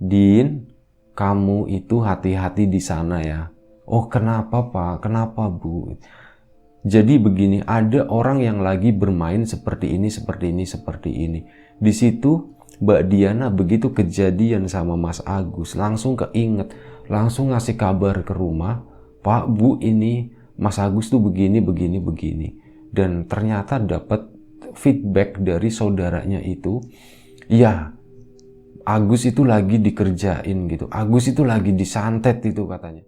Din, kamu itu hati-hati di sana ya. Oh, kenapa Pak? Kenapa Bu? Jadi begini, ada orang yang lagi bermain seperti ini, seperti ini, seperti ini. Di situ Mbak Diana begitu kejadian sama Mas Agus, langsung keinget, langsung ngasih kabar ke rumah, Pak Bu ini Mas Agus tuh begini, begini, begini. Dan ternyata dapat feedback dari saudaranya itu, ya Agus itu lagi dikerjain gitu, Agus itu lagi disantet itu katanya.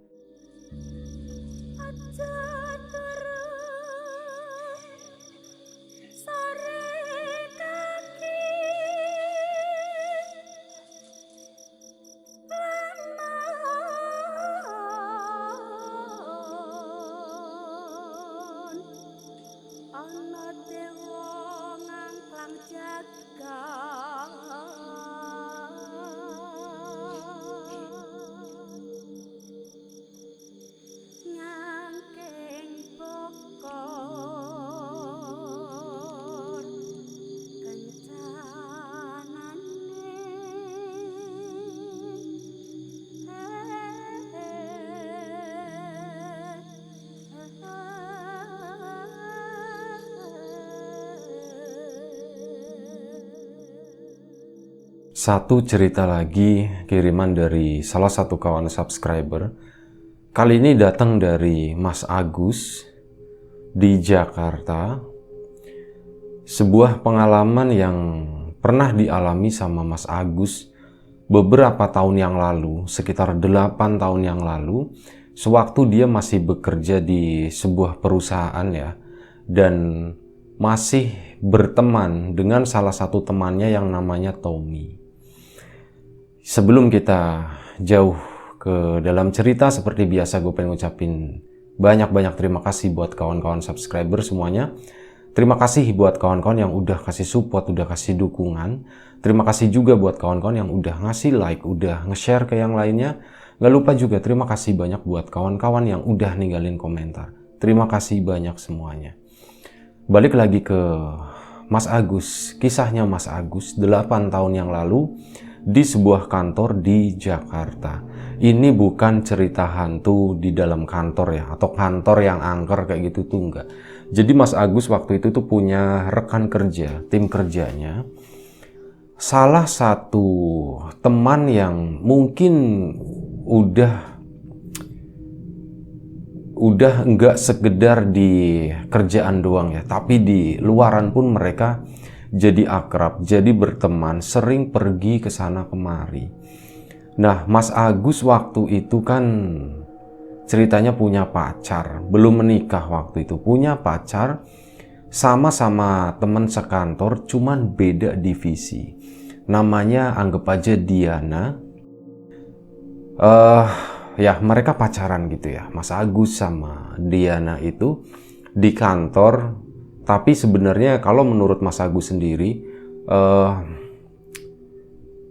Satu cerita lagi kiriman dari salah satu kawan subscriber. Kali ini datang dari Mas Agus di Jakarta. Sebuah pengalaman yang pernah dialami sama Mas Agus beberapa tahun yang lalu, sekitar 8 tahun yang lalu, sewaktu dia masih bekerja di sebuah perusahaan ya, dan masih berteman dengan salah satu temannya yang namanya Tommy. Sebelum kita jauh ke dalam cerita, seperti biasa gue pengen ngucapin banyak-banyak terima kasih buat kawan-kawan subscriber semuanya. Terima kasih buat kawan-kawan yang udah kasih support, udah kasih dukungan. Terima kasih juga buat kawan-kawan yang udah ngasih like, udah nge-share ke yang lainnya. Gak lupa juga terima kasih banyak buat kawan-kawan yang udah ninggalin komentar. Terima kasih banyak semuanya. Balik lagi ke Mas Agus, kisahnya Mas Agus 8 tahun yang lalu di sebuah kantor di Jakarta. Ini bukan cerita hantu di dalam kantor ya, atau kantor yang angker kayak gitu tuh enggak. Jadi Mas Agus waktu itu tuh punya rekan kerja, tim kerjanya. Salah satu teman yang mungkin udah enggak sekedar di kerjaan doang ya, tapi di luaran pun mereka jadi akrab, jadi berteman, sering pergi ke sana kemari. Nah, Mas Agus waktu itu kan ceritanya punya pacar, belum menikah waktu itu, punya pacar, sama-sama teman sekantor, cuman beda divisi. Namanya anggap aja Diana. Ya mereka pacaran gitu ya, Mas Agus sama Diana itu di kantor. Tapi sebenarnya kalau menurut Mas Agus sendiri,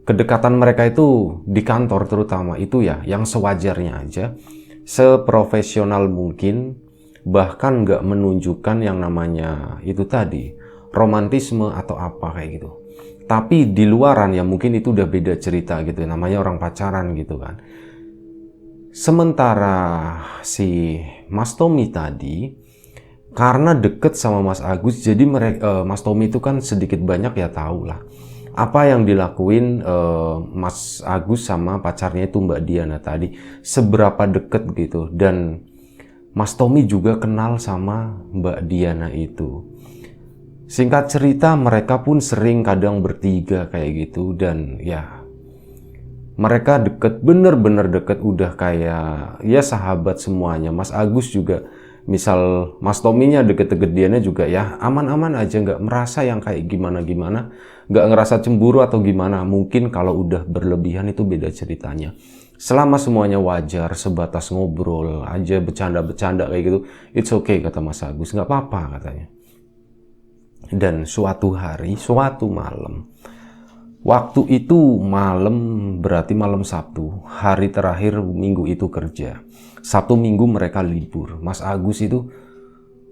kedekatan mereka itu di kantor terutama itu ya yang sewajarnya aja, seprofesional mungkin, bahkan nggak menunjukkan yang namanya itu tadi romantisme atau apa kayak gitu. Tapi di luaran ya mungkin itu udah beda cerita gitu, namanya orang pacaran gitu kan. Sementara si Mas Tommy tadi, karena deket sama Mas Agus, jadi Mas Tommy itu kan sedikit banyak ya tahu lah apa yang dilakuin Mas Agus sama pacarnya itu Mbak Diana tadi, seberapa deket gitu. Dan Mas Tommy juga kenal sama Mbak Diana itu. Singkat cerita mereka pun sering kadang bertiga kayak gitu, dan ya mereka deket, bener-bener deket, udah kayak ya sahabat semuanya. Mas Agus juga, misal Mas Tominya deket-deket Diana juga ya aman-aman aja, nggak merasa yang kayak gimana-gimana, nggak ngerasa cemburu atau gimana. Mungkin kalau udah berlebihan itu beda ceritanya. Selama semuanya wajar, sebatas ngobrol aja, bercanda-bercanda kayak gitu, it's okay kata Mas Agus, nggak apa-apa katanya. Dan suatu hari, suatu malam, waktu itu malam, berarti malam Sabtu, hari terakhir minggu itu kerja. Sabtu Minggu mereka libur. Mas Agus itu,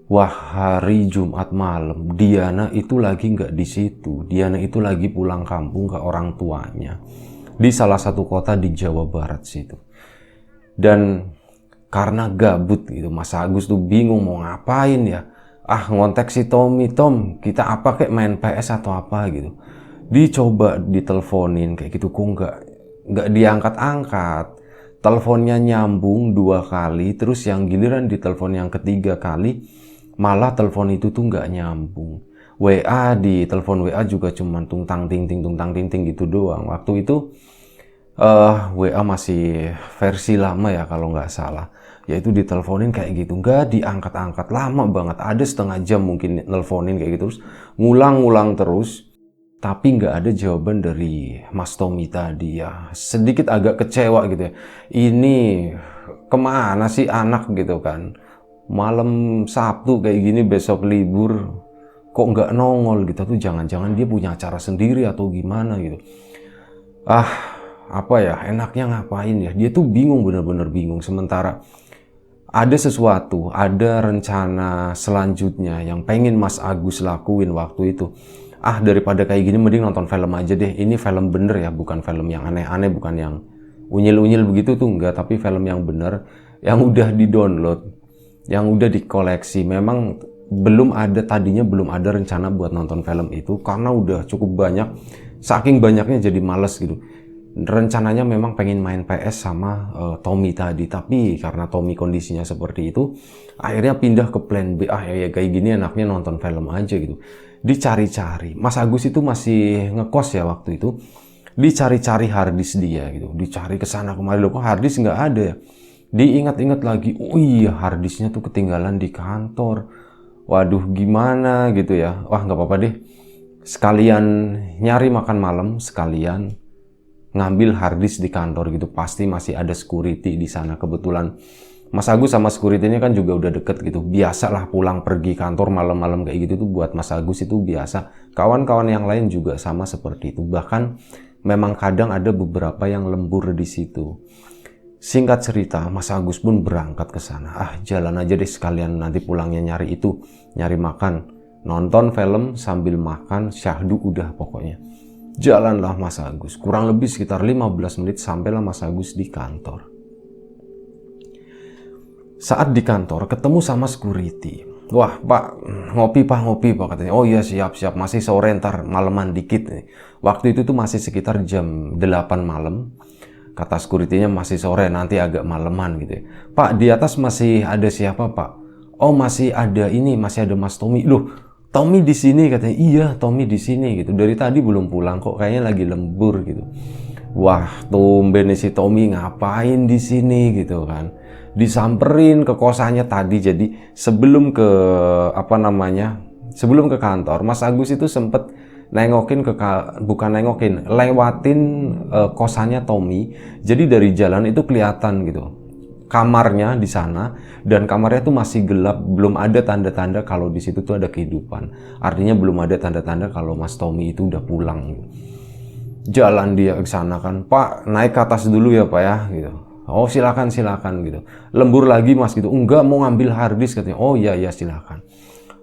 wah hari Jumat malam, Diana itu lagi nggak di situ. Diana itu lagi pulang kampung ke orang tuanya. di salah satu kota di Jawa Barat situ. Dan karena gabut gitu, Mas Agus tuh bingung mau ngapain ya. Ngontek si Tommy, Tom, kita apa kayak main PS atau apa gitu. Dicoba diteleponin kayak gitu, kok nggak diangkat-angkat. Teleponnya nyambung 2 kali, terus yang giliran ditelepon yang ketiga kali, malah telepon itu tuh nggak nyambung. Di telepon WA juga cuman tungtang ting ting gitu doang. Waktu itu WA masih versi lama ya kalau nggak salah. Yaitu diteleponin kayak gitu, nggak diangkat-angkat, lama banget. Ada setengah jam mungkin nelponin kayak gitu, terus ngulang-ngulang terus. Tapi nggak ada jawaban dari Mas Tommy tadi ya. Sedikit agak kecewa gitu ya. Ini kemana sih anak gitu kan. Malam Sabtu kayak gini, besok libur. Kok nggak nongol gitu tuh, jangan-jangan dia punya acara sendiri atau gimana gitu. Apa ya, enaknya ngapain ya. Dia tuh bingung, bener-bener bingung. Sementara ada sesuatu, ada rencana selanjutnya yang pengen Mas Agus lakuin waktu itu. Daripada kayak gini mending nonton film aja deh. Ini film bener ya, bukan film yang aneh-aneh, bukan yang unyil-unyil begitu tuh, enggak. Tapi film yang bener, yang udah di-download, yang udah dikoleksi. Memang tadinya belum ada rencana buat nonton film itu, karena udah cukup banyak, saking banyaknya jadi males gitu. Rencananya memang pengen main PS sama Tommy tadi, tapi karena Tommy kondisinya seperti itu, akhirnya pindah ke plan B. Ya kayak gini enaknya nonton film aja gitu. Dicari-cari, Mas Agus itu masih ngekos ya waktu itu. Dicari-cari harddisk dia gitu, dicari kesana kemari, loh kok harddisk nggak ada ya. Diingat-ingat lagi, oh iya harddisknya tuh ketinggalan di kantor. Waduh gimana gitu ya. Nggak apa-apa deh, sekalian nyari makan malam, sekalian ngambil harddisk di kantor gitu. Pasti masih ada security di sana. Kebetulan Mas Agus sama security-nya kan juga udah deket gitu. Biasalah pulang pergi kantor malam-malam kayak gitu tuh buat Mas Agus itu biasa. Kawan-kawan yang lain juga sama seperti itu. Bahkan memang kadang ada beberapa yang lembur di situ. Singkat cerita, Mas Agus pun berangkat ke sana. Jalan aja deh sekalian, nanti pulangnya nyari itu, nyari makan, nonton film sambil makan, syahdu udah pokoknya. Jalanlah Mas Agus, kurang lebih sekitar 15 menit sampailah Mas Agus di kantor. Saat di kantor ketemu sama security. Wah Pak, ngopi Pak katanya. Oh iya siap, masih sore, ntar maleman dikit nih. Waktu itu tuh masih sekitar jam 8 malam. Kata security-nya masih sore, nanti agak maleman gitu ya. Pak, di atas masih ada siapa Pak? Oh masih ada Mas Tommy. Loh, Tommy di sini katanya. Iya, Tommy di sini gitu. Dari tadi belum pulang kok, kayaknya lagi lembur gitu. Wah, tumben si Tommy ngapain di sini gitu kan. Disamperin ke kosannya tadi. Jadi sebelum ke kantor, Mas Agus itu sempet lewatin kosannya Tommy. Jadi dari jalan itu kelihatan gitu kamarnya di sana, dan kamarnya tuh masih gelap, belum ada tanda-tanda kalau di situ tuh ada kehidupan. Artinya belum ada tanda-tanda kalau Mas Tommy itu udah pulang. Jalan dia ke sana kan, Pak naik ke atas dulu ya Pak ya gitu. Oh silakan gitu. Lembur lagi Mas gitu. Enggak, mau ngambil harddisk katanya. Oh iya silakan.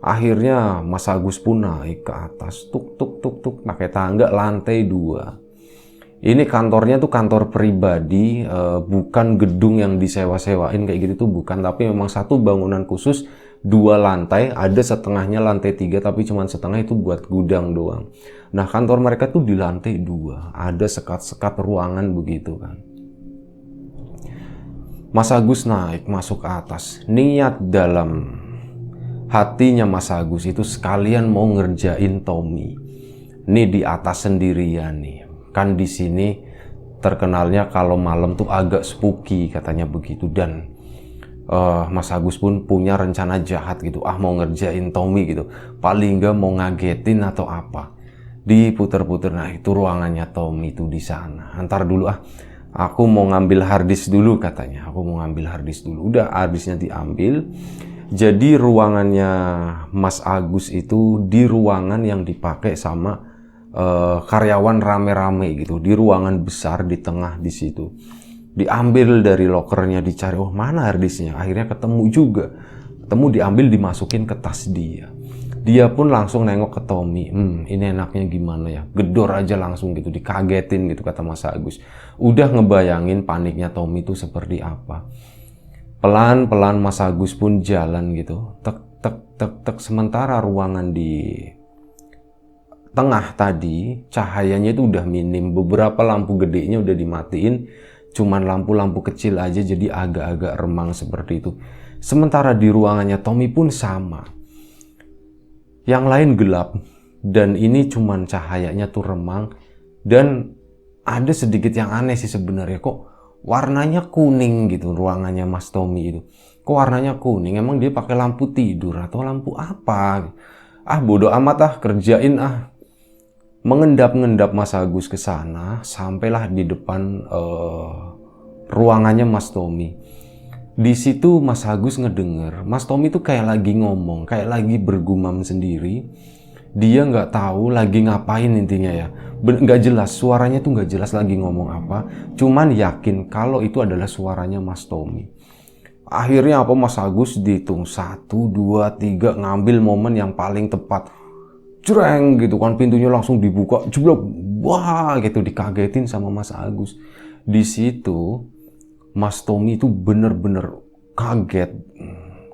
Akhirnya Mas Agus pun naik ke atas, tuk pakai tangga lantai 2. Ini kantornya tuh kantor pribadi, bukan gedung yang disewa-sewain kayak gitu tuh bukan, tapi memang satu bangunan khusus 2 lantai, ada setengahnya lantai 3 tapi cuma setengah itu buat gudang doang. Nah kantor mereka tuh di lantai 2, ada sekat-sekat ruangan begitu kan. Mas Agus naik masuk ke atas. Niat dalam hatinya Mas Agus itu sekalian mau ngerjain Tommy. Nih di atas sendirian nih. Kan di sini terkenalnya kalau malam tuh agak spooky katanya begitu, dan Mas Agus pun punya rencana jahat gitu. Mau ngerjain Tommy gitu. Paling nggak mau ngagetin atau apa. Diputer-puter, nah itu ruangannya Tommy itu di sana. Antar dulu aku mau ngambil harddisk dulu katanya. Udah harddisknya diambil. Jadi ruangannya Mas Agus itu di ruangan yang dipakai sama karyawan rame-rame gitu. Di ruangan besar di tengah di situ. Diambil dari lokernya, dicari. Oh mana harddisknya? Akhirnya ketemu juga. Diambil, dimasukin ke tas dia. Dia pun langsung nengok ke Tommy. Ini enaknya gimana ya? Gedor aja langsung gitu, dikagetin gitu kata Mas Agus. Udah ngebayangin paniknya Tommy itu seperti apa. Pelan-pelan Mas Agus pun jalan gitu. Tek tek tek tek, sementara ruangan di tengah tadi cahayanya itu udah minim. Beberapa lampu gedenya udah dimatiin. Cuman lampu-lampu kecil aja, jadi agak-agak remang seperti itu. Sementara di ruangannya Tommy pun sama. Yang lain gelap, dan ini cuman cahayanya tuh remang. Dan ada sedikit yang aneh sih sebenarnya, kok warnanya kuning gitu ruangannya Mas Tommy itu. Kok warnanya kuning? Emang dia pakai lampu tidur atau lampu apa? Bodo amat kerjain Mengendap-ngendap Mas Agus ke sana, sampailah di depan ruangannya Mas Tommy. Di situ Mas Agus ngedenger, Mas Tommy tuh kayak lagi ngomong, kayak lagi bergumam sendiri. Dia nggak tahu lagi ngapain intinya ya. Nggak jelas, suaranya tuh nggak jelas lagi ngomong apa. Cuman yakin kalau itu adalah suaranya Mas Tommy. Akhirnya Mas Agus dihitung 1, 2, 3, ngambil momen yang paling tepat. Jreng gitu kan, pintunya langsung dibuka, jeblok, wah gitu, dikagetin sama Mas Agus. Di situ Mas Tommy itu bener-bener kaget,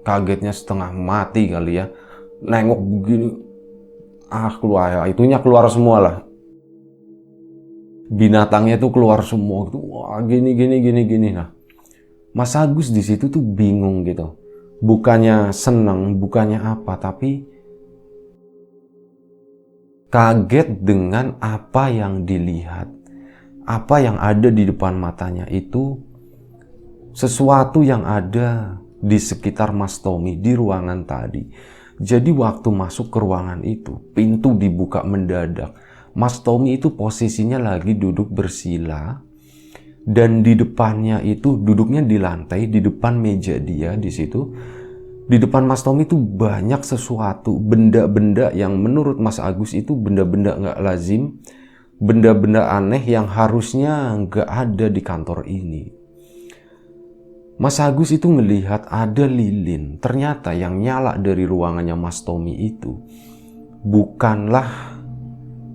kagetnya setengah mati kali ya, nengok begini, keluar ya, itunya keluar semua lah, binatangnya tuh keluar semua gitu, wah gini. Nah, Mas Agus di situ tuh bingung gitu, bukannya seneng, bukannya apa, tapi kaget dengan apa yang dilihat. Apa yang ada di depan matanya itu sesuatu yang ada di sekitar Mas Tommy di ruangan tadi. Jadi waktu masuk ke ruangan itu, pintu dibuka mendadak. Mas Tommy itu posisinya lagi duduk bersila, dan di depannya itu duduknya di lantai, di depan meja dia di situ. Di depan Mas Tommy itu banyak sesuatu, benda-benda yang menurut Mas Agus itu benda-benda nggak lazim, benda-benda aneh yang harusnya nggak ada di kantor ini. Mas Agus itu melihat ada lilin. Ternyata yang nyala dari ruangannya Mas Tommy itu bukanlah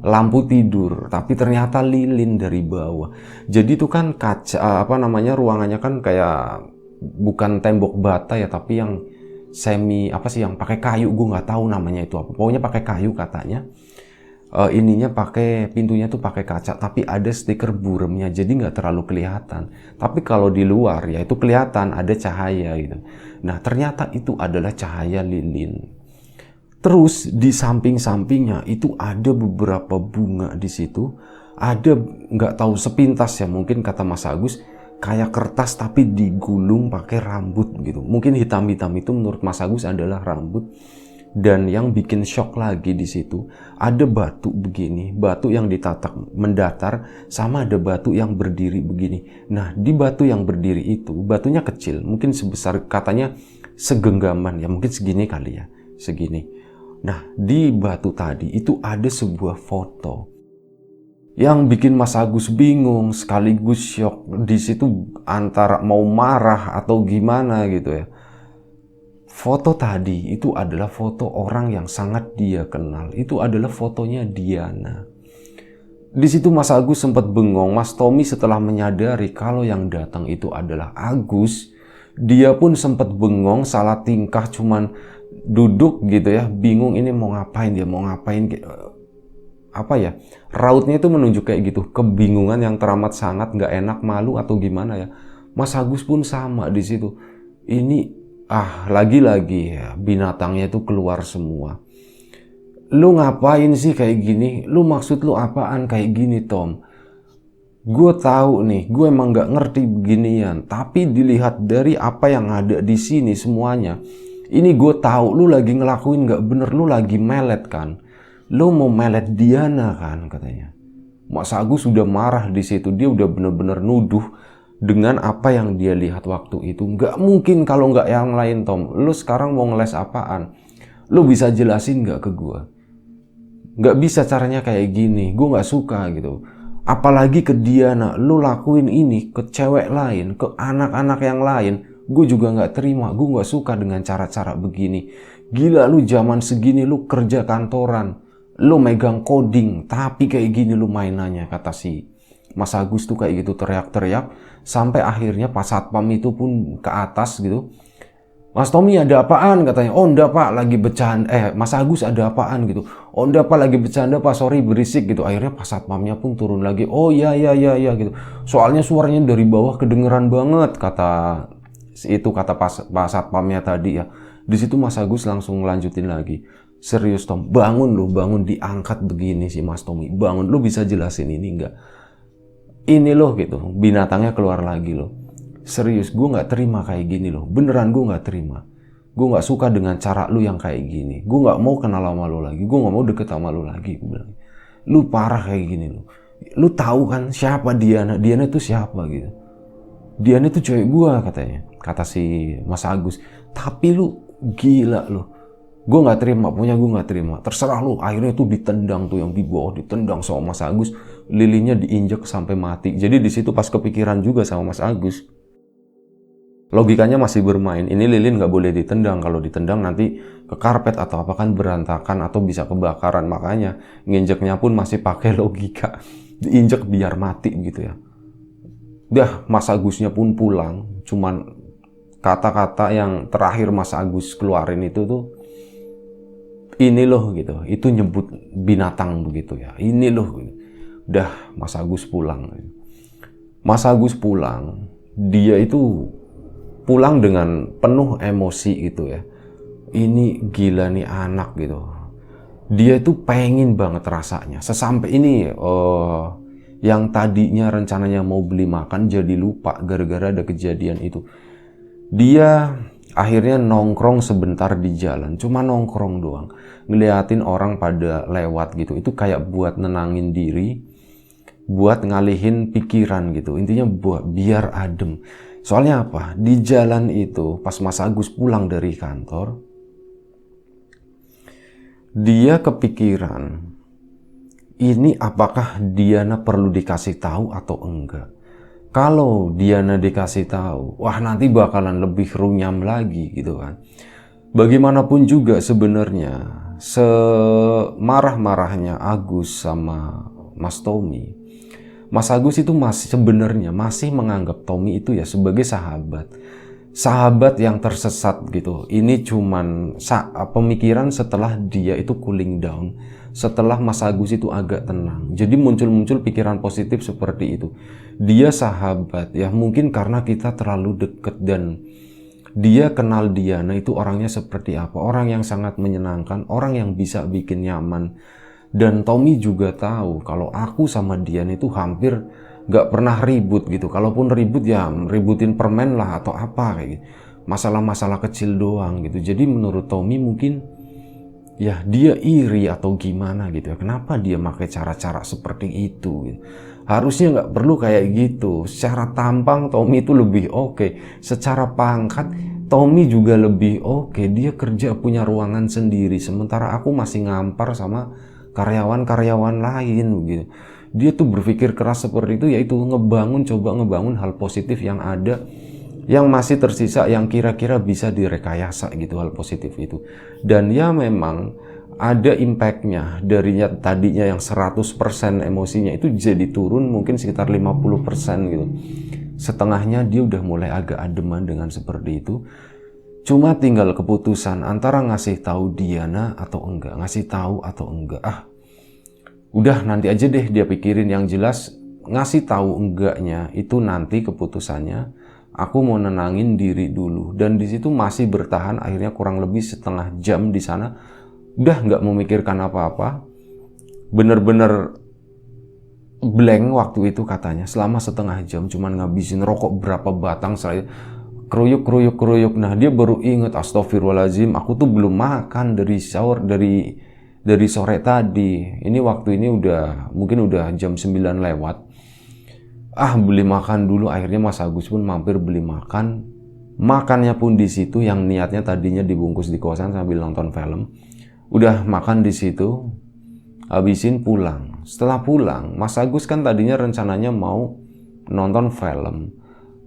lampu tidur, tapi ternyata lilin dari bawah. Jadi itu kan kaca, ruangannya kan kayak bukan tembok bata ya, tapi yang yang pakai kayu, gue nggak tahu namanya itu apa, pokoknya pakai kayu katanya. Ininya pintunya tuh pakai kaca, tapi ada stiker buremnya, jadi nggak terlalu kelihatan. Tapi kalau di luar ya itu kelihatan ada cahaya gitu. Nah ternyata itu adalah cahaya lilin. Terus di samping-sampingnya itu ada beberapa bunga di situ. Ada nggak tahu sepintas ya, mungkin kata Mas Agus kayak kertas tapi digulung pakai rambut gitu. Mungkin hitam-hitam itu menurut Mas Agus adalah rambut. Dan yang bikin shock lagi di situ ada batu begini, batu yang ditatak mendatar, sama ada batu yang berdiri begini. Nah di batu yang berdiri itu batunya kecil, mungkin sebesar katanya segenggaman ya, mungkin segini kali ya, segini. Nah di batu tadi itu ada sebuah foto. Yang bikin Mas Agus bingung sekaligus shock di situ, antara mau marah atau gimana gitu ya. Foto tadi itu adalah foto orang yang sangat dia kenal. Itu adalah fotonya Diana. Di situ Mas Agus sempat bengong. Mas Tommy setelah menyadari kalau yang datang itu adalah Agus, dia pun sempat bengong, salah tingkah, cuman duduk gitu ya, bingung ini mau ngapain dia, mau ngapain. Rautnya itu menunjuk kayak gitu, kebingungan yang teramat sangat, nggak enak, malu atau gimana ya. Mas Agus pun sama di situ. Ini lagi-lagi ya, binatangnya itu keluar semua. Lu ngapain sih kayak gini? Lu maksud lu apaan kayak gini, Tom? Gue tahu nih, gue emang nggak ngerti beginian. Tapi dilihat dari apa yang ada di sini semuanya, ini gue tahu lu lagi ngelakuin nggak bener, lu lagi melet kan? Lo mau melet Diana kan katanya. Mas Agus sudah marah di situ, dia udah bener-bener nuduh dengan apa yang dia lihat waktu itu. Nggak mungkin kalau nggak yang lain, Tom. Lo sekarang mau ngeles apaan? Lo bisa jelasin nggak ke gue? Nggak bisa caranya kayak gini, gue nggak suka gitu. Apalagi ke Diana, lo lakuin ini ke cewek lain, ke anak-anak yang lain. Gue juga nggak terima, gue nggak suka dengan cara-cara begini. Gila lu zaman segini lu kerja kantoran, lu megang coding, tapi kayak gini lu mainannya, kata si Mas Agus tuh kayak gitu teriak-teriak. Sampai akhirnya pas satpam itu pun ke atas gitu. Mas Tommy ada apaan katanya. Oh enggak pak lagi bercanda. Mas Agus ada apaan gitu. Oh enggak pak lagi bercanda pak, sorry berisik gitu. Akhirnya pas satpamnya pun turun lagi. Oh iya gitu. Soalnya suaranya dari bawah kedengeran banget kata pas satpamnya tadi ya. Di situ Mas Agus langsung lanjutin lagi. Serius Tom, bangun lu, bangun, diangkat begini sih Mas Tommy. Bangun, lu bisa jelasin ini enggak? Ini loh gitu, binatangnya keluar lagi loh. Serius, gue gak terima kayak gini loh. Beneran gue gak terima. Gue gak suka dengan cara lu yang kayak gini. Gue gak mau kenal sama lu lagi. Gue gak mau deket sama lu lagi. Gue bilang, lu parah kayak gini loh. Lu tahu kan siapa Diana? Diana itu siapa gitu. Diana itu cewek gue katanya. Kata si Mas Agus. Tapi lu gila lu. Gue gak terima, punya gue gak terima. Terserah lu. Akhirnya itu ditendang tuh yang di bawah. Ditendang sama Mas Agus. Lilinnya diinjek sampai mati. Jadi di situ pas kepikiran juga sama Mas Agus. Logikanya masih bermain. Ini lilin nggak boleh ditendang. Kalau ditendang nanti ke karpet atau apa kan berantakan atau bisa kebakaran. Makanya nginjeknya pun masih pakai logika. Diinjek biar mati gitu ya. Dah Mas Agusnya pun pulang. Cuman kata-kata yang terakhir Mas Agus keluarin itu tuh, ini loh gitu. Itu nyebut binatang begitu ya. Ini loh. Dah Mas Agus pulang. Mas Agus pulang. Dia itu pulang dengan penuh emosi gitu ya. Ini gila nih anak gitu. Dia itu pengen banget rasanya. Sesampai ini yang tadinya rencananya mau beli makan jadi lupa gara-gara ada kejadian itu. Dia akhirnya nongkrong sebentar di jalan. Cuma nongkrong doang. Ngeliatin orang pada lewat gitu. Itu kayak buat nenangin diri. Buat ngalihin pikiran gitu. Intinya buat biar adem. Soalnya apa? Di jalan itu pas Mas Agus pulang dari kantor, dia kepikiran, ini apakah Diana perlu dikasih tahu atau enggak? Kalau Diana dikasih tahu, wah nanti bakalan lebih runyam lagi gitu kan. Bagaimanapun juga sebenarnya semarah-marahnya Agus sama Mas Tommy, Mas Agus itu sebenarnya masih menganggap Tommy itu ya sebagai sahabat. Sahabat yang tersesat gitu. Ini cuman pemikiran setelah dia itu cooling down. Setelah Mas Agus itu agak tenang. Jadi muncul-muncul pikiran positif seperti itu. Dia sahabat ya, mungkin karena kita terlalu deket dan dia kenal Diana itu orangnya seperti apa. Orang yang sangat menyenangkan, orang yang bisa bikin nyaman. Dan Tommy juga tahu kalau aku sama Dian itu hampir gak pernah ribut gitu. Kalaupun ribut ya ributin permen lah atau apa kayak gitu. Masalah-masalah kecil doang gitu. Jadi menurut Tommy mungkin ya dia iri atau gimana gitu ya. Kenapa dia pakai cara-cara seperti itu gitu. Harusnya gak perlu kayak gitu. Secara tampang Tommy itu lebih oke. Secara pangkat Tommy juga lebih oke. Dia kerja punya ruangan sendiri. Sementara aku masih ngampar sama karyawan-karyawan lain gitu. Dia tuh berpikir keras seperti itu, yaitu coba ngebangun hal positif yang ada, yang masih tersisa, yang kira-kira bisa direkayasa gitu hal positif itu. Dan ya memang ada impactnya dari tadinya yang 100% emosinya itu jadi turun mungkin sekitar 50% gitu. Setengahnya dia udah mulai agak ademan dengan seperti itu. Cuma tinggal keputusan antara ngasih tahu Diana atau enggak, ngasih tahu atau enggak. Udah nanti aja deh dia pikirin. Yang jelas ngasih tahu enggaknya itu nanti keputusannya. Aku mau nenangin diri dulu. Dan di situ masih bertahan akhirnya kurang lebih setengah jam di sana. Udah nggak memikirkan apa-apa. Bener-bener blank waktu itu katanya. Selama setengah jam cuman ngabisin rokok berapa batang saya. Keruyuk. Nah dia baru inget, astagfirullahaladzim, aku tuh belum makan dari sahur, dari sore tadi. Ini waktu ini mungkin udah jam 9 lewat. Beli makan dulu. Akhirnya Mas Agus pun mampir beli makan. Makannya pun di situ, yang niatnya tadinya dibungkus di kosan sambil nonton film. Udah makan di situ, habisin pulang. Setelah pulang, Mas Agus kan tadinya rencananya mau nonton film.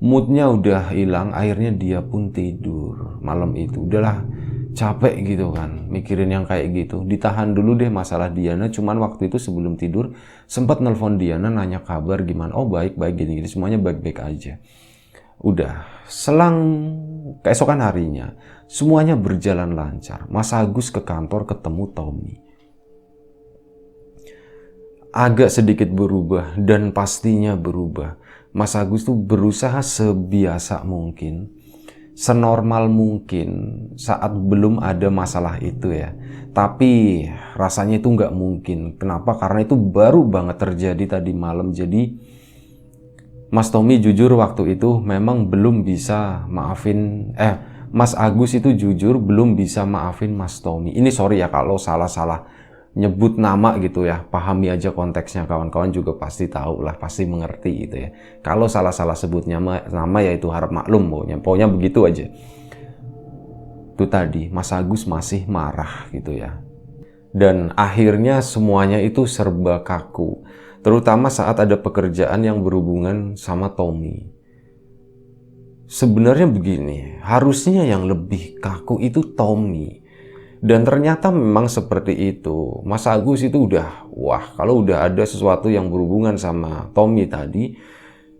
Moodnya udah hilang, akhirnya dia pun tidur malam itu. Udahlah, capek gitu kan mikirin yang kayak gitu. Ditahan dulu deh masalah Diana. Cuman waktu itu sebelum tidur sempat nelpon Diana nanya kabar gimana. Oh baik-baik gini-gini, semuanya baik-baik aja. Udah, selang keesokan harinya semuanya berjalan lancar. Mas Agus ke kantor ketemu Tommy. Agak sedikit berubah dan pastinya berubah. Mas Agus tuh berusaha sebiasa mungkin, senormal mungkin saat belum ada masalah itu ya. Tapi rasanya itu nggak mungkin. Kenapa? Karena itu baru banget terjadi tadi malam. Jadi Mas Tommy jujur waktu itu memang belum bisa maafin, Mas Agus itu jujur belum bisa maafin Mas Tommy. Ini sorry ya kalau salah-salah nyebut nama gitu ya, pahami aja konteksnya, kawan-kawan juga pasti tahu lah, pasti mengerti gitu ya. Kalau salah-salah sebutnya nama ya itu harap maklum, pokoknya begitu aja. Itu tadi Mas Agus masih marah gitu ya. Dan akhirnya semuanya itu serba kaku, terutama saat ada pekerjaan yang berhubungan sama Tommy. Sebenarnya begini, harusnya yang lebih kaku itu Tommy. Dan ternyata memang seperti itu. Mas Agus itu udah, kalau udah ada sesuatu yang berhubungan sama Tommy tadi,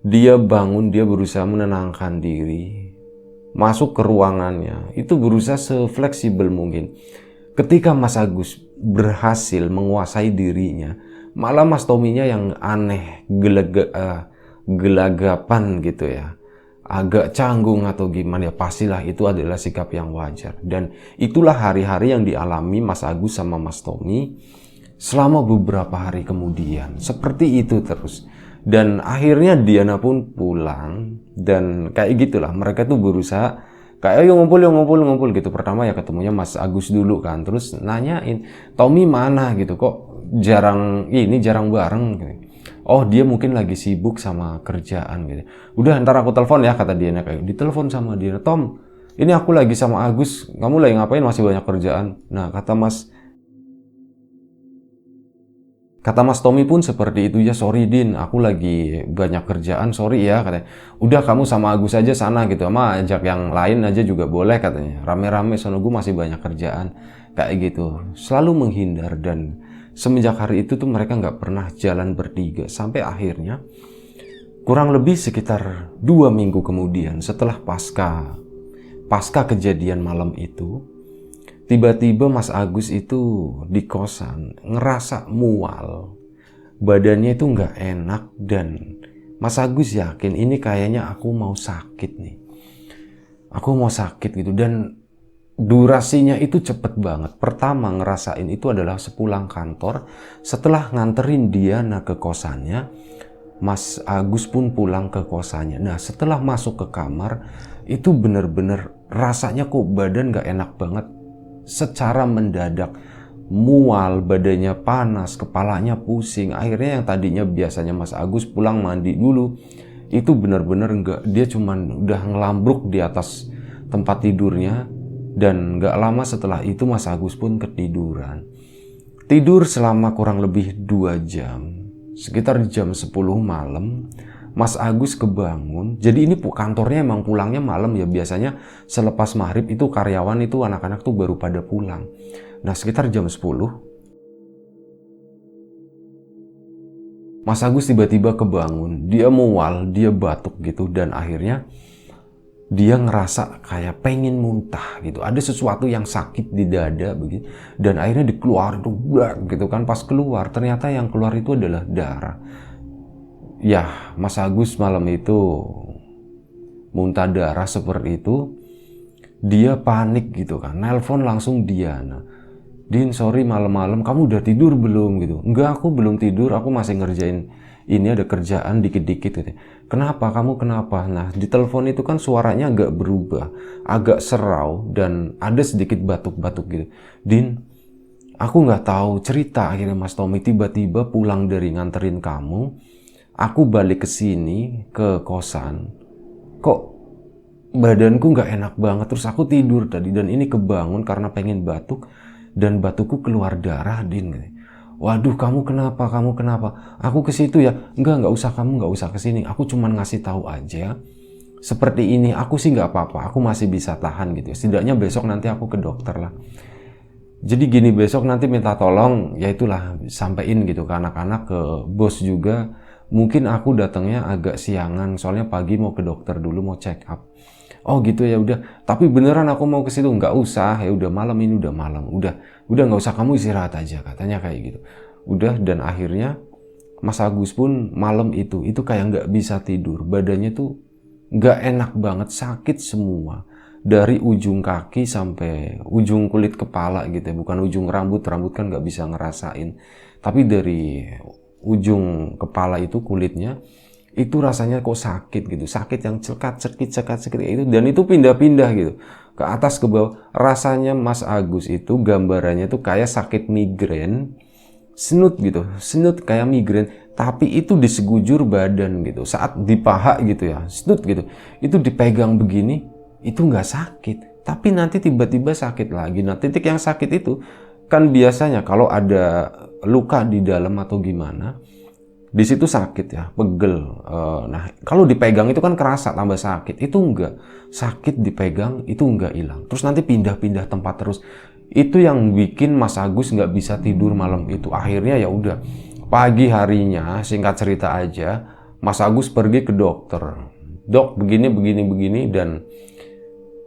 dia bangun, dia berusaha menenangkan diri, masuk ke ruangannya, itu berusaha sefleksibel mungkin. Ketika Mas Agus berhasil menguasai dirinya, malah Mas Tommy-nya yang aneh, gelagapan gitu ya. Agak canggung atau gimana ya, pastilah itu adalah sikap yang wajar. Dan itulah hari-hari yang dialami Mas Agus sama Mas Tommy selama beberapa hari kemudian. Seperti itu terus. Dan akhirnya Diana pun pulang. Dan kayak gitulah, mereka tuh berusaha kayak yuk ngumpul gitu. Pertama ya ketemunya Mas Agus dulu kan. Terus nanyain, Tommy mana gitu, kok jarang bareng gitu. Oh dia mungkin lagi sibuk sama kerjaan gitu. Udah ntar aku telepon ya, kata Diana. Kayak ditelepon sama Diana, Tom ini aku lagi sama Agus, kamu lagi ngapain, masih banyak kerjaan. Nah kata Mas Tommy pun seperti itu ya, sorry Din, aku lagi banyak kerjaan, sorry ya katanya. Udah kamu sama Agus aja sana gitu, sama ajak yang lain aja juga boleh katanya. Rame-rame sono, gue masih banyak kerjaan. Kayak gitu, selalu menghindar. Dan semenjak hari itu tuh mereka nggak pernah jalan bertiga. Sampai akhirnya kurang lebih sekitar 2 minggu kemudian setelah pasca kejadian malam itu, tiba-tiba Mas Agus itu di kosan ngerasa mual, badannya itu nggak enak. Dan Mas Agus yakin ini kayaknya aku mau sakit nih, aku mau sakit gitu. Dan durasinya itu cepet banget. Pertama ngerasain itu adalah sepulang kantor, setelah nganterin Diana ke kosannya, Mas Agus pun pulang ke kosannya. Nah setelah masuk ke kamar, itu bener-bener rasanya kok badan gak enak banget. Secara mendadak, mual, badannya panas, kepalanya pusing. Akhirnya yang tadinya biasanya Mas Agus pulang mandi dulu, itu bener-bener enggak. Dia cuman udah ngelambruk di atas tempat tidurnya. Dan gak lama setelah itu Mas Agus pun ketiduran. Tidur selama kurang lebih 2 jam. Sekitar jam 10 malam Mas Agus kebangun. Jadi ini kantornya emang pulangnya malam ya. Biasanya selepas maghrib itu karyawan itu anak-anak tuh baru pada pulang. Nah sekitar jam 10 Mas Agus tiba-tiba kebangun. Dia mual, dia batuk gitu. Dan akhirnya dia ngerasa kayak pengen muntah gitu. Ada sesuatu yang sakit di dada begitu. Dan akhirnya dikeluarin tuh gitu kan. Pas keluar ternyata yang keluar itu adalah darah. Ya Mas Agus malam itu muntah darah seperti itu. Dia panik gitu kan. Nelpon langsung Diana. Din sorry malam-malam kamu udah tidur belum gitu. Enggak, aku belum tidur, aku masih ngerjain ini, ada kerjaan dikit-dikit gitu. Kenapa? Kamu kenapa? Nah di telepon itu kan suaranya agak berubah, agak serau dan ada sedikit batuk-batuk gitu. Din, aku nggak tahu cerita. Akhirnya Mas Tommy tiba-tiba pulang dari nganterin kamu. Aku balik ke sini ke kosan. Kok badanku nggak enak banget. Terus aku tidur tadi dan ini kebangun karena pengen batuk dan batukku keluar darah, Din. Waduh, kamu kenapa? Aku ke situ ya. Nggak usah, kamu nggak usah ke sini. Aku cuman ngasih tahu aja seperti ini aku sih nggak apa-apa, aku masih bisa tahan gitu. Setidaknya besok nanti aku ke dokter lah. Jadi gini, besok nanti minta tolong, ya itulah sampein gitu ke anak-anak, ke bos juga. Mungkin aku datangnya agak siangan, soalnya pagi mau ke dokter dulu, mau check up. Oh gitu, ya udah. Tapi beneran aku mau ke situ, nggak usah. Ya udah, malam ini udah malam. Udah nggak usah, kamu istirahat aja, katanya kayak gitu. Udah, dan akhirnya Mas Agus pun malam itu kayak nggak bisa tidur. Badannya tuh nggak enak banget, sakit semua. Dari ujung kaki sampai ujung kulit kepala gitu ya. Bukan ujung rambut kan nggak bisa ngerasain. Tapi dari ujung kepala itu, kulitnya, itu rasanya kok sakit gitu. Sakit yang cekat-cekit itu. Dan itu pindah-pindah gitu. Ke atas ke bawah. Rasanya Mas Agus itu gambarannya tuh kayak sakit migrain. Snut gitu, snut kayak migrain, tapi itu di segujur badan gitu. Saat di paha gitu ya, snut gitu, itu dipegang begini, itu nggak sakit, tapi nanti tiba-tiba sakit lagi. Nah, titik yang sakit itu kan biasanya kalau ada luka di dalam atau gimana, di situ sakit ya, pegel. Nah, kalau dipegang itu kan kerasa tambah sakit. Itu enggak, sakit dipegang itu enggak hilang. Terus nanti pindah-pindah tempat terus. Itu yang bikin Mas Agus nggak bisa tidur malam itu. Akhirnya ya udah, pagi harinya, singkat cerita aja, Mas Agus pergi ke dokter. Dok, begini, dan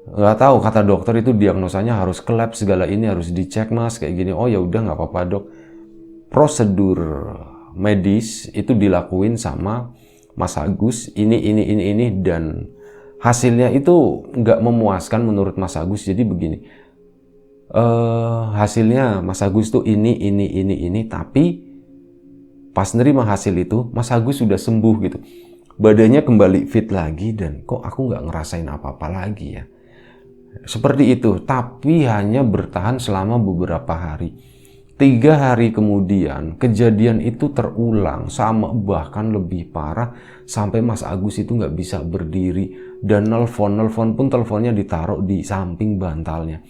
nggak tahu, kata dokter itu diagnosanya harus ke lab segala ini, harus dicek Mas kayak gini. Oh ya udah, nggak apa-apa dok. Prosedur medis itu dilakuin sama Mas Agus, ini, dan hasilnya itu nggak memuaskan menurut Mas Agus. Jadi begini, hasilnya Mas Agus tuh ini, tapi pas nerima hasil itu Mas Agus sudah sembuh gitu, badannya kembali fit lagi, dan kok aku nggak ngerasain apa-apa lagi ya, seperti itu. Tapi hanya bertahan selama beberapa hari. 3 hari kemudian kejadian itu terulang sama, bahkan lebih parah, sampai Mas Agus itu nggak bisa berdiri, dan nelfon pun teleponnya ditaruh di samping bantalnya.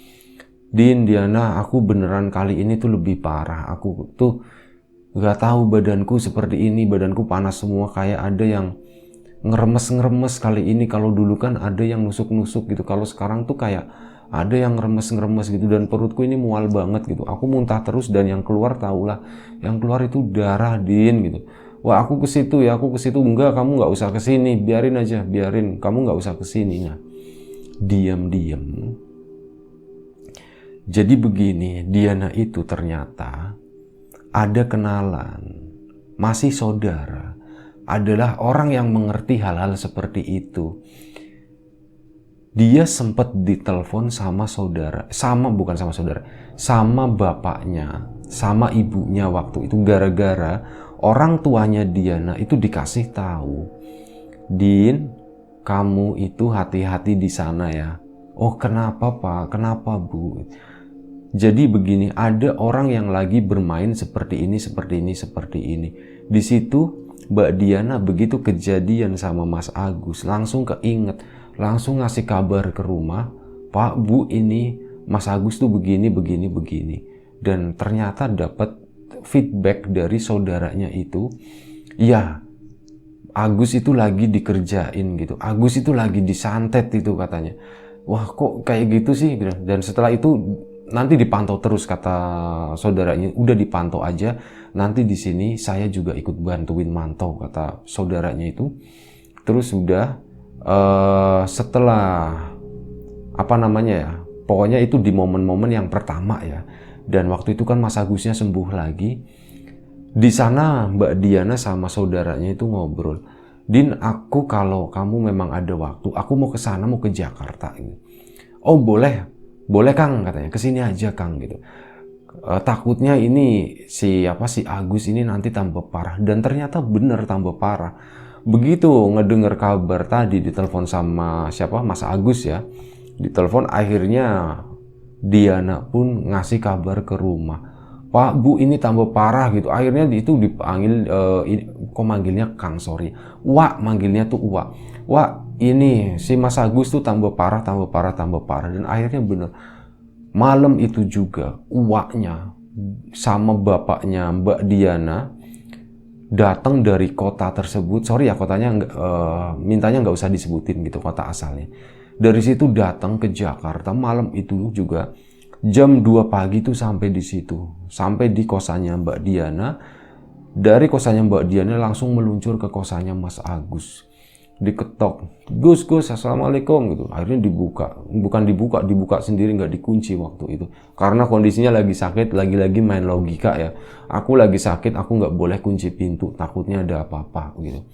Din, Diana, aku beneran kali ini tuh lebih parah. Aku tuh gak tahu, badanku seperti ini, badanku panas semua, kayak ada yang ngeremes kali ini. Kalau dulu kan ada yang nusuk gitu, kalau sekarang tuh kayak ada yang ngeremes gitu, dan perutku ini mual banget gitu. Aku muntah terus, dan yang keluar tahulah, yang keluar itu darah, Din gitu. Wah, aku ke situ ya, aku ke situ. Enggak, kamu nggak usah ke sini, biarin aja, kamu nggak usah ke sini. Nah, diam. Jadi begini, Diana itu ternyata ada kenalan, masih saudara, adalah orang yang mengerti hal-hal seperti itu. Dia sempat ditelepon sama saudara, sama bapaknya, sama ibunya waktu itu, gara-gara orang tuanya Diana itu dikasih tahu, Din, kamu itu hati-hati di sana ya. Oh, kenapa Pak? Kenapa Bu? Jadi begini, ada orang yang lagi bermain seperti ini. Di situ Mbak Diana begitu kejadian sama Mas Agus, langsung keinget, langsung ngasih kabar ke rumah, Pak, Bu, ini Mas Agus tuh begini. Dan ternyata dapat feedback dari saudaranya itu, ya Agus itu lagi dikerjain gitu, Agus itu lagi disantet itu katanya. Wah, kok kayak gitu sih? Dan setelah itu nanti dipantau terus, kata saudaranya. Udah dipantau aja, nanti di sini saya juga ikut bantuin mantau, kata saudaranya itu. Terus udah setelah pokoknya itu di momen-momen yang pertama ya. Dan waktu itu kan Mas Agusnya sembuh lagi. Di sana Mbak Diana sama saudaranya itu ngobrol, Din, aku kalau kamu memang ada waktu, aku mau ke sana, mau ke Jakarta. Oh boleh Kang, katanya, kesini aja Kang gitu. Takutnya ini si Agus ini nanti tambah parah. Dan ternyata bener tambah parah. Begitu ngedenger kabar tadi, ditelepon sama Mas Agus ya, ditelepon, akhirnya Diana pun ngasih kabar ke rumah, Pak, Bu, ini tambah parah gitu. Akhirnya itu dipanggil, kok manggilnya Kang, sorry, Wak, manggilnya tuh Wak. Wak, ini si Mas Agus tuh tambah parah. Dan akhirnya bener, malam itu juga Waknya sama bapaknya Mbak Diana datang dari kota tersebut. Sorry ya, kotanya mintanya nggak usah disebutin gitu, kota asalnya. Dari situ datang ke Jakarta malam itu juga jam 2 pagi tuh sampai di situ, sampai di kosannya Mbak Diana. Dari kosannya Mbak Diana langsung meluncur ke kosannya Mas Agus. Diketok, Gus, assalamualaikum gitu. Akhirnya dibuka, bukan dibuka sendiri, nggak dikunci waktu itu. Karena kondisinya lagi sakit, lagi-lagi main logika ya. Aku lagi sakit, aku nggak boleh kunci pintu, takutnya ada apa-apa gitu.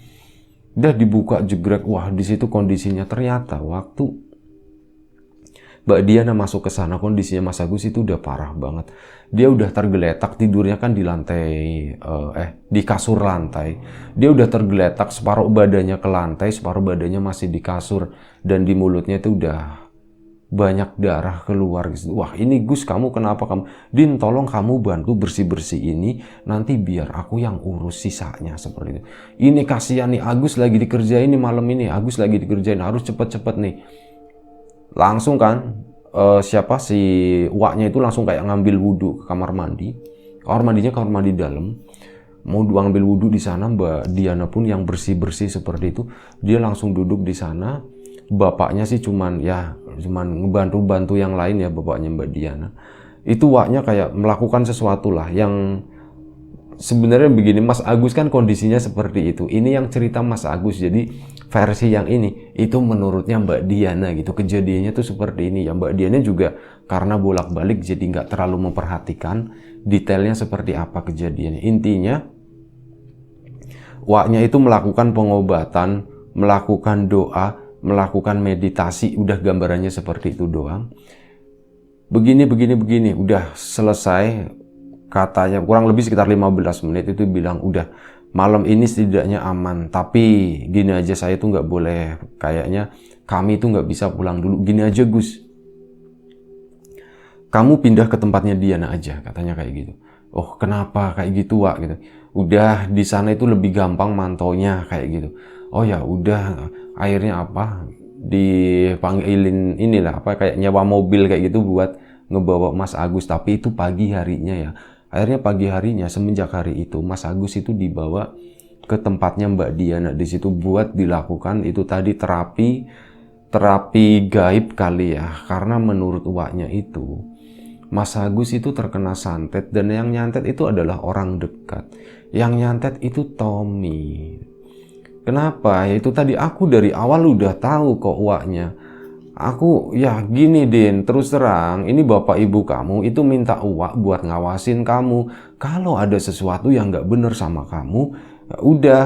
Udah dibuka jegrek, wah di situ kondisinya ternyata waktu Mbak Diana masuk ke sana, kondisinya Mas Agus itu udah parah banget. Dia udah tergeletak, tidurnya kan di lantai, di kasur lantai. Dia udah tergeletak, separuh badannya ke lantai, separuh badannya masih di kasur. Dan di mulutnya itu udah banyak darah keluar gitu. Wah ini Gus, kamu kenapa kamu? Din, tolong kamu bantu bersih-bersih ini, nanti biar aku yang urus sisanya, seperti itu. Ini kasihan nih, Agus lagi dikerjain nih malam ini, Agus lagi dikerjain, harus cepet-cepet nih. Langsung kan siapa si Waknya itu langsung kayak ngambil wudhu ke kamar mandi. Kamar mandinya kamar mandi dalam. Mau ngambil wudhu di sana, Mbak Diana pun yang bersih-bersih seperti itu. Dia langsung duduk di sana. Bapaknya sih cuman ngebantu-bantu yang lain ya, bapaknya Mbak Diana. Itu Waknya kayak melakukan sesuatu lah yang sebenarnya begini, Mas Agus kan kondisinya seperti itu. Ini yang cerita Mas Agus, jadi versi yang ini itu menurutnya Mbak Diana gitu. Kejadiannya tuh seperti ini ya. Mbak Diana juga karena bolak-balik jadi nggak terlalu memperhatikan detailnya seperti apa kejadiannya. Intinya Waknya itu melakukan pengobatan, melakukan doa, melakukan meditasi, udah gambarannya seperti itu doang. Begini, udah selesai. Katanya kurang lebih sekitar 15 menit itu bilang udah malam ini setidaknya aman, tapi gini aja, saya tuh nggak boleh, kayaknya kami tuh nggak bisa pulang dulu. Gini aja Gus, kamu pindah ke tempatnya Diana aja, katanya kayak gitu. Oh kenapa kayak gitu Wak gitu? Udah di sana itu lebih gampang mantaunya kayak gitu. Oh ya udah, akhirnya apa, dipanggilin inilah apa kayak nyewa mobil kayak gitu buat ngebawa Mas Agus, tapi itu pagi harinya ya. Akhirnya pagi harinya semenjak hari itu Mas Agus itu dibawa ke tempatnya Mbak Diana di situ buat dilakukan itu tadi terapi gaib kali ya. Karena menurut Waknya itu Mas Agus itu terkena santet dan yang nyantet itu adalah orang dekat. Yang nyantet itu Tommy. Kenapa? Ya itu tadi aku dari awal udah tahu kok Waknya. Aku ya gini Din, terus terang ini bapak ibu kamu itu minta Uwak buat ngawasin kamu. Kalau ada sesuatu yang nggak bener sama kamu, ya udah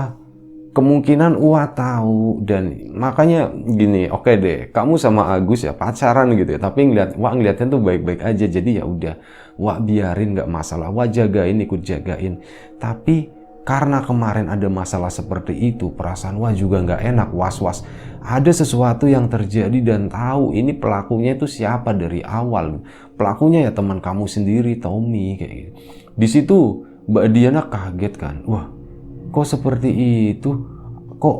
kemungkinan Uwak tahu. Dan makanya gini, oke deh, kamu sama Agus ya pacaran gitu ya, tapi Uwak ngeliatnya tuh baik-baik aja. Jadi ya udah, Uwak biarin, nggak masalah, Uwak jagain, ikut jagain. Tapi karena kemarin ada masalah seperti itu, perasaan Wah juga nggak enak, was-was. Ada sesuatu yang terjadi dan tahu ini pelakunya itu siapa dari awal. Pelakunya ya teman kamu sendiri, Tommy, kayak gitu. Di situ Mbak Diana kaget kan, wah kok seperti itu? Kok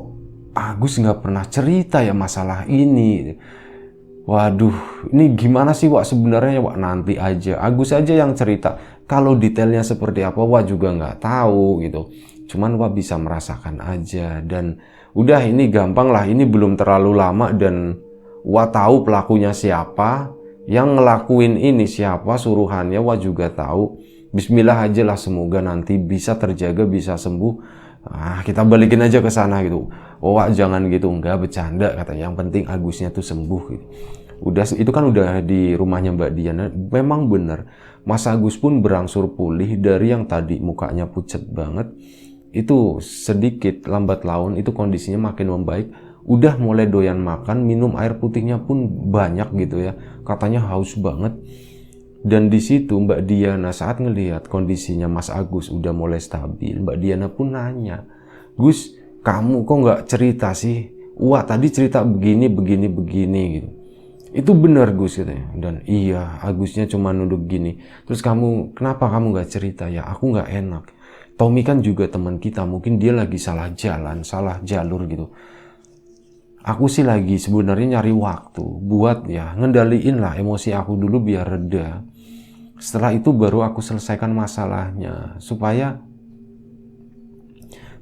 Agus nggak pernah cerita ya masalah ini? Waduh, ini gimana sih Wak sebenarnya Wak? Nanti aja, Agus aja yang cerita. Kalau detailnya seperti apa Wak juga nggak tahu gitu. Cuman Wak bisa merasakan aja. Dan udah ini gampang lah, ini belum terlalu lama dan Wak tahu pelakunya siapa. Yang ngelakuin ini siapa, suruhannya Wak juga tahu. Bismillah aja lah, semoga nanti bisa terjaga, bisa sembuh. Kita balikin aja ke sana gitu. Oh Wak jangan gitu, enggak bercanda katanya. Yang penting Agusnya tuh sembuh gitu. Udah itu kan udah di rumahnya Mbak Diana. Memang bener Mas Agus pun berangsur pulih dari yang tadi mukanya pucat banget. Itu sedikit lambat laun itu kondisinya makin membaik. Udah mulai doyan makan, minum air putihnya pun banyak gitu ya. Katanya haus banget. Dan di situ Mbak Diana saat ngelihat kondisinya Mas Agus udah mulai stabil, Mbak Diana pun nanya, Gus, kamu kok nggak cerita sih? Wah tadi cerita begini gitu. Itu benar Gus katanya. Dan iya, Agusnya cuma nunduk gini. Terus kenapa kamu nggak cerita? Ya aku nggak enak. Tommy kan juga teman kita, mungkin dia lagi salah jalan, salah jalur gitu. Aku sih lagi sebenarnya nyari waktu buat ya ngendaliin lah emosi aku dulu biar reda. Setelah itu baru aku selesaikan masalahnya supaya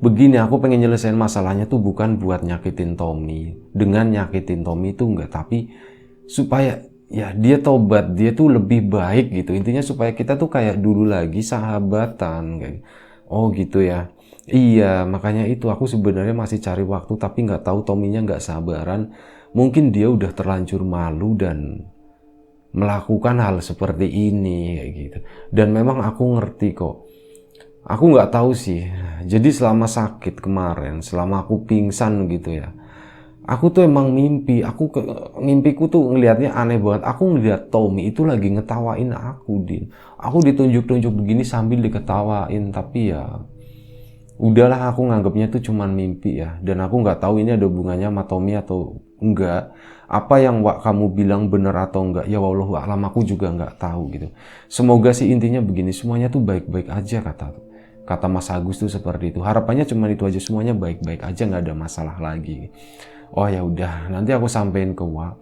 begini, aku pengen nyelesain masalahnya tuh bukan buat nyakitin Tommy. Dengan nyakitin Tommy itu enggak, tapi supaya ya dia tobat, dia tuh lebih baik gitu. Intinya supaya kita tuh kayak dulu lagi, sahabatan kayak. Oh gitu ya. Iya, makanya itu aku sebenarnya masih cari waktu, tapi nggak tahu Tommy-nya nggak sabaran. Mungkin dia udah terlanjur malu dan melakukan hal seperti ini kayak gitu. Dan memang aku ngerti kok. Aku nggak tahu sih. Jadi selama sakit kemarin, selama aku pingsan gitu ya, aku tuh emang mimpi. Mimpiku tuh ngelihatnya aneh banget. Aku ngelihat Tommy itu lagi ngetawain aku, Din. Aku ditunjuk-tunjuk begini sambil diketawain, tapi ya udahlah, aku nganggapnya tuh cuman mimpi ya. Dan aku nggak tahu ini ada hubungannya sama Tommy atau enggak. Apa yang kamu bilang benar atau enggak, ya wallahu a'lam, aku juga nggak tahu gitu. Semoga sih intinya begini, semuanya tuh baik-baik aja, kata Mas Agus tuh seperti itu. Harapannya cuma itu aja, semuanya baik-baik aja, nggak ada masalah lagi. Oh ya udah, nanti aku sampein ke Wak,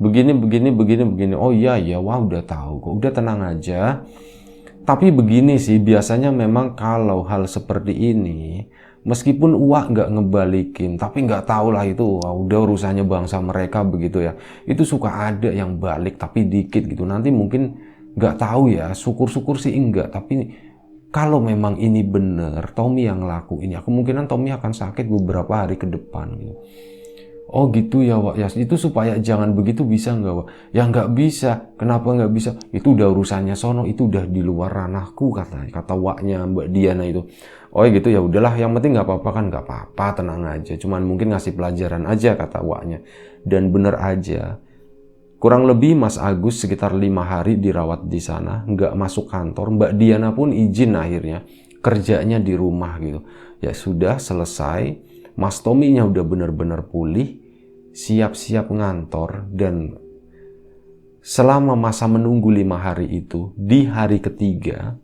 begini. Oh iya, Wak udah tahu kok, udah tenang aja. Tapi begini sih, biasanya memang kalau hal seperti ini, meskipun Wak nggak ngebalikin, tapi nggak tahu lah itu, udah urusannya bangsa mereka begitu ya. Itu suka ada yang balik, tapi dikit gitu. Nanti mungkin nggak tahu ya, syukur-syukur sih enggak, tapi kalau memang ini bener Tommy yang ngelakuin ya, kemungkinan Tommy akan sakit beberapa hari ke depan gitu. Oh gitu ya Wak, ya itu supaya jangan begitu bisa nggak Wak? Ya nggak bisa. Kenapa nggak bisa? Itu udah urusannya sono, itu udah di luar ranahku, kata Waknya Mbak Diana itu. Oh gitu ya udahlah, yang penting nggak apa-apa kan, nggak apa-apa, tenang aja. Cuman mungkin ngasih pelajaran aja, kata Waknya. Dan bener aja. Kurang lebih Mas Agus sekitar 5 hari dirawat di sana, nggak masuk kantor. Mbak Diana pun izin akhirnya kerjanya di rumah gitu. Ya sudah selesai, Mas Tommy-nya udah bener-bener pulih, siap-siap ngantor. Dan selama masa menunggu 5 hari itu, di hari ketiga,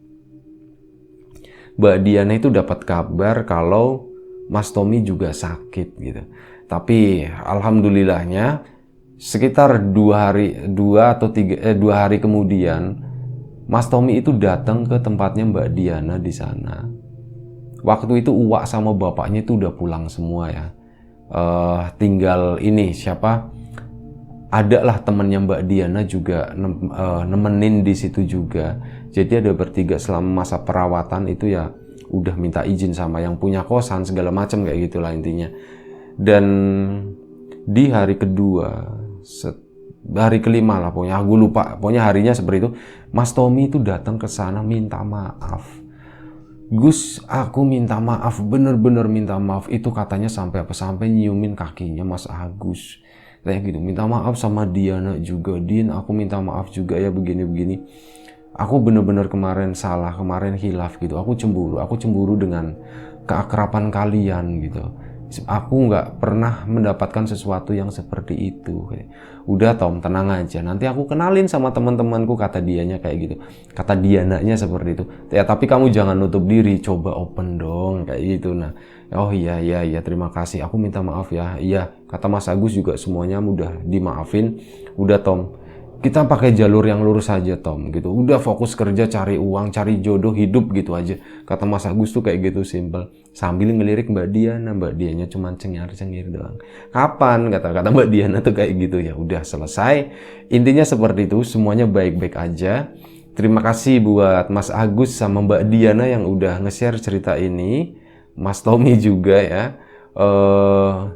Mbak Diana itu dapat kabar kalau Mas Tommy juga sakit gitu. Tapi alhamdulillahnya sekitar 2 hari kemudian, Mas Tommy itu datang ke tempatnya Mbak Diana di sana. Waktu itu Uwak sama bapaknya itu udah pulang semua ya. Tinggal ini siapa? Ada lah temennya Mbak Diana juga nemenin di situ juga. Jadi ada bertiga selama masa perawatan itu ya, udah minta izin sama yang punya kosan segala macam kayak gitulah intinya. Dan di hari kedua, hari kelima lah pokoknya, aku lupa, pokoknya harinya seperti itu, Mas Tommy itu datang ke sana minta maaf. Gus, aku minta maaf, bener-bener minta maaf. Itu katanya sampai apa? Sampai nyiumin kakinya Mas Agus. Kayak gitu, minta maaf sama Diana juga. Din, aku minta maaf juga ya begini-begini. Aku bener-bener kemarin salah, kemarin hilaf gitu. Aku cemburu dengan keakraban kalian gitu. Aku nggak pernah mendapatkan sesuatu yang seperti itu. Udah Tom, tenang aja. Nanti aku kenalin sama teman-temanku, kata dianya kayak gitu. Kata Diananya seperti itu. Ya tapi kamu jangan nutup diri, coba open dong kayak gitu. Nah, oh iya terima kasih. Aku minta maaf ya. Iya, kata Mas Agus juga semuanya udah dimaafin. Udah Tom, kita pakai jalur yang lurus aja Tom gitu. Udah fokus kerja, cari uang, cari jodoh, hidup gitu aja. Kata Mas Agus tuh kayak gitu, simple. Sambil ngelirik Mbak Diana, Mbak Diana cuma cengir-cengir doang. Kapan? Kata Mbak Diana tuh kayak gitu. Ya udah selesai. Intinya seperti itu, semuanya baik-baik aja. Terima kasih buat Mas Agus sama Mbak Diana yang udah nge-share cerita ini. Mas Tommy juga ya.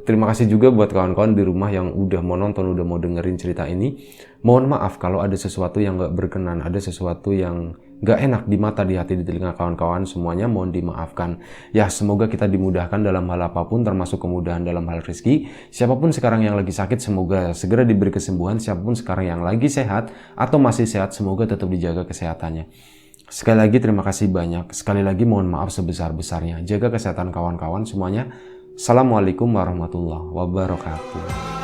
Terima kasih juga buat kawan-kawan di rumah yang udah mau nonton, udah mau dengerin cerita ini. Mohon maaf kalau ada sesuatu yang gak berkenan, ada sesuatu yang gak enak di mata, di hati, di telinga kawan-kawan. Semuanya mohon dimaafkan. Ya semoga kita dimudahkan dalam hal apapun, termasuk kemudahan dalam hal rezeki. Siapapun sekarang yang lagi sakit, semoga segera diberi kesembuhan. Siapapun sekarang yang lagi sehat atau masih sehat, semoga tetap dijaga kesehatannya. Sekali lagi terima kasih banyak. Sekali lagi mohon maaf sebesar-besarnya. Jaga kesehatan kawan-kawan semuanya. Assalamualaikum warahmatullahi wabarakatuh.